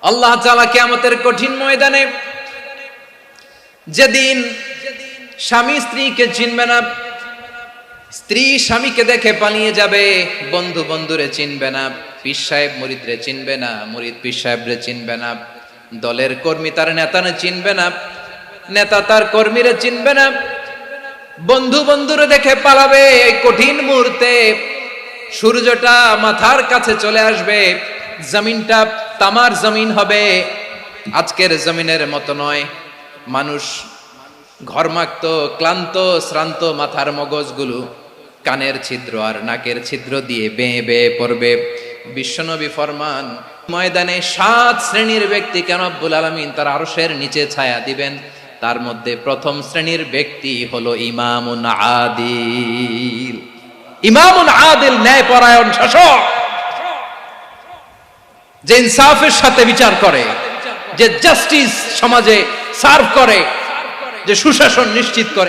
আল্লাহ তাআলা কিয়ামতের কঠিন ময়দানে যেদিন স্বামী স্ত্রীকে চিনবে না, স্ত্রী স্বামীকে দেখে পালিয়ে যাবে, বন্ধু বন্ধুরে চিনবে না, পীর সাহেব মুরিদরে চিনবে না, মুরিদ পীর সাহেবরে চিনবে না, দলের কর্মী তার নেতারে চিনবে না, নেতা তার কর্মীরে চিনবে না, বন্ধু বন্ধুরে দেখে পালাবে। এই কঠিন মুহূর্তে সূর্যটা মাথার কাছে চলে আসবে, জমিনটা তামার জমিন হবে, আজকের জমিনের মতো নয়। মানুষ ঘর্মাক্ত, ক্লান্ত, শ্রান্ত মাথার মগজগুলো কানের ছিদ্র আর নাকের ছিদ্র দিয়ে বেয়ে বেয়ে পড়বে। বিশ্বনবী ফরমান, ময়দানে 7 শ্রেণীর ব্যক্তিকে রব্বুল আলামিন তার আরশের নিচে ছায়া দিবেন। তার মধ্যে প্রথম শ্রেণীর ব্যক্তি হলো ইমামুন আদিল। ইমামুন আদিল, ন্যায়পরায়ণ শাসক, যে ইনসাফের সাথে বিচার করে, যে জাস্টিস সমাজে সার্ভ করে, যে সুশাসন নিশ্চিত করে।